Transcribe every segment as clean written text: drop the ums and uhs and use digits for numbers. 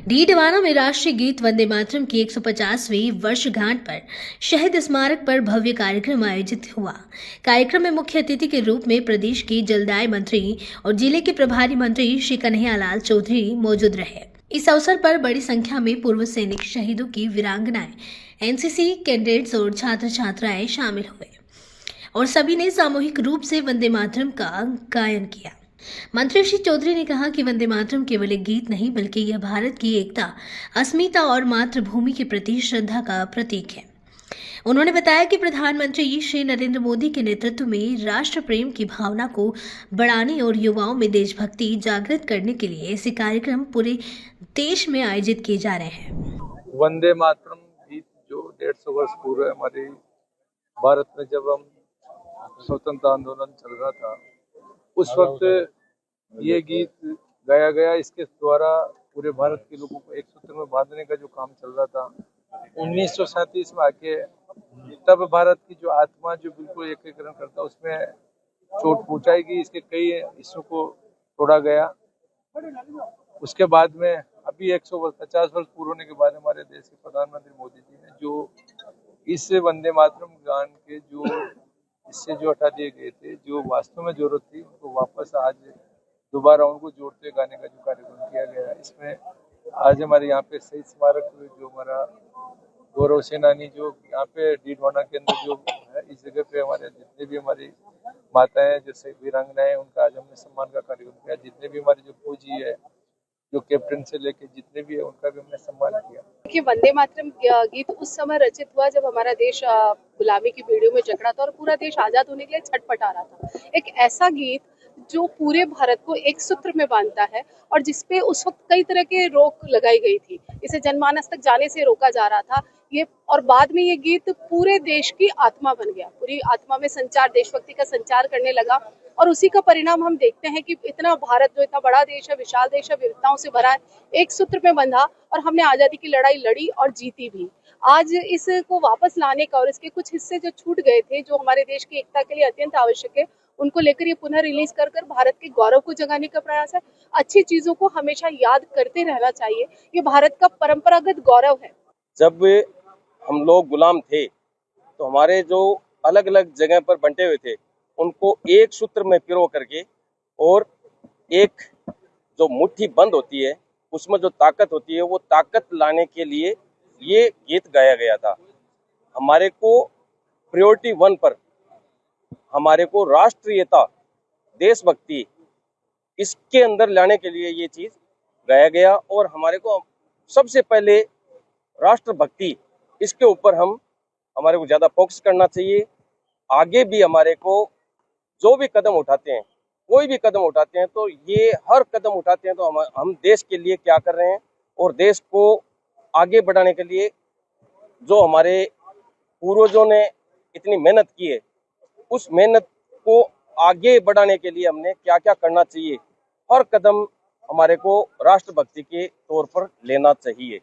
डीडवाना में राष्ट्रीय गीत वंदे मातरम की 150वीं वर्षगांठ पर शहीद स्मारक पर भव्य कार्यक्रम आयोजित हुआ। कार्यक्रम में मुख्य अतिथि के रूप में प्रदेश के जलदाय मंत्री और जिले के प्रभारी मंत्री श्री कन्हैयालाल चौधरी मौजूद रहे। इस अवसर पर बड़ी संख्या में पूर्व सैनिक शहीदों की वीरांगनाएं, एनसीसी कैडेट्स और छात्र छात्राएं शामिल हुए और सभी ने सामूहिक रूप से वंदे मातरम का गायन किया। मंत्री श्री चौधरी ने कहा कि वंदे मातरम केवल एक गीत नहीं बल्कि यह भारत की एकता, अस्मिता और मातृभूमि के प्रति श्रद्धा का प्रतीक है। उन्होंने बताया कि प्रधानमंत्री श्री नरेंद्र मोदी के नेतृत्व में राष्ट्र प्रेम की भावना को बढ़ाने और युवाओं में देशभक्ति जागृत करने के लिए ऐसे कार्यक्रम पूरे देश में आयोजित किए जा रहे हैं। वंदे मातरम गीत जो 150 वर्ष पूर्व हमारे भारत में जब हम स्वतंत्रता आंदोलन चल रहा था, उस वक्त ये गीत गाया गया। इसके द्वारा पूरे भारत के लोगों को एक सूत्र में बांधने का जो काम चल रहा था 1937 में आके, तब भारत की जो आत्मा जो बिल्कुल एकीकरण करता, उसमें चोट पहुंचाई गई। इसके कई हिस्सों को तोड़ा गया। उसके बाद में अभी 150 वर्ष पूरे होने के बाद हमारे देश के प्रधानमंत्री मोदी जी ने जो इस वंदे मातरम गान के जो इससे जो हटा दिए गए थे, जो वास्तव में जरूरत थी, उनको वापस आज दोबारा उनको जोड़ते गाने का जो कार्यक्रम किया गया। इसमें आज हमारे यहाँ पे शहीद स्मारक जो हमारा गौरव सेनानी जो यहाँ पे डीडवाना के अंदर जो है, इस जगह पे हमारे जितने भी हमारी माताएं जैसे वीरांगनाएं, उनका आज हमने सम्मान का कार्यक्रम किया। जितने भी हमारे जो फौजी है, जो कैप्टन से लेके जितने भी है, उनका भी हमने सम्मान किया। देखिए, वंदे मातरम गीत उस समय रचित हुआ जब हमारा देश गुलामी की बेड़ियों में जकड़ा था और पूरा देश आजाद होने के लिए छटपटा रहा था। एक ऐसा गीत जो पूरे भारत को एक सूत्र में बांधता है और जिसपे उस वक्त कई तरह के रोक लगाई गई थी, इसे जनमानस तक जाने से रोका जा रहा था ये, और बाद में ये गीत पूरे देश की आत्मा बन गया, पूरी आत्मा में संचार, देशभक्ति का संचार करने लगा। और उसी का परिणाम हम देखते हैं कि इतना भारत जो इतना बड़ा देश है, विशाल देश है, विविधताओं से भरा है, एक सूत्र में बंधा और हमने आजादी की लड़ाई लड़ी और जीती भी। आज इसको वापस लाने का और इसके कुछ हिस्से जो छूट गए थे, जो हमारे देश की एकता के लिए अत्यंत आवश्यक है, उनको लेकर ये पुनः रिलीज कर भारत के गौरव को जगाने का प्रयास है। अच्छी चीजों को हमेशा याद करते रहना चाहिए, ये भारत का परंपरागत गौरव है। जब हम लोग गुलाम थे तो हमारे जो अलग अलग जगह पर बंटे हुए थे, उनको एक सूत्र में पिरो करके और एक जो मुट्ठी बंद होती है उसमें जो ताकत होती है, वो ताकत लाने के लिए ये गीत गाया गया था। हमारे को प्रायोरिटी 1 पर हमारे को राष्ट्रीयता, देशभक्ति, इसके अंदर लाने के लिए ये चीज गाया गया और हमारे को सबसे पहले राष्ट्रभक्ति, इसके ऊपर हमारे को ज्यादा फोकस करना चाहिए। आगे भी हमारे को जो भी कदम उठाते हैं, कोई भी कदम उठाते हैं, तो ये हर कदम उठाते हैं तो हम देश के लिए क्या कर रहे हैं और देश को आगे बढ़ाने के लिए जो हमारे पूर्वजों ने इतनी मेहनत की है, उस मेहनत को आगे बढ़ाने के लिए हमने क्या क्या करना चाहिए, हर कदम हमारे को राष्ट्रभक्ति के तौर पर लेना चाहिए।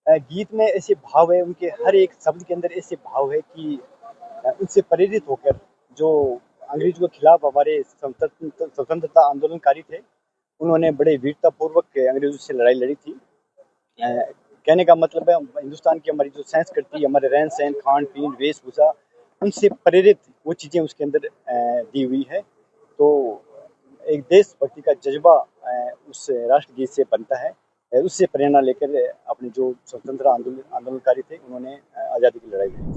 गीत में ऐसे भाव है, उनके हर एक शब्द के अंदर ऐसे भाव है कि उनसे प्रेरित होकर जो अंग्रेजों के खिलाफ हमारे स्वतंत्रता आंदोलनकारी थे, उन्होंने बड़े वीरता पूर्वक अंग्रेजों से लड़ाई लड़ी थी। कहने का मतलब है, हिंदुस्तान की हमारी जो संस्कृति, हमारे रहन सहन, खान पीन, वेशभूषा, उनसे प्रेरित वो चीज़ें उसके अंदर दी हुई है। तो एक देशभक्ति का जज्बा उस राष्ट्रगीत से बनता है। उससे प्रेरणा लेकर अपने जो स्वतंत्रता आंदोलनकारी थे, उन्होंने आज़ादी की लड़ाई लड़ी।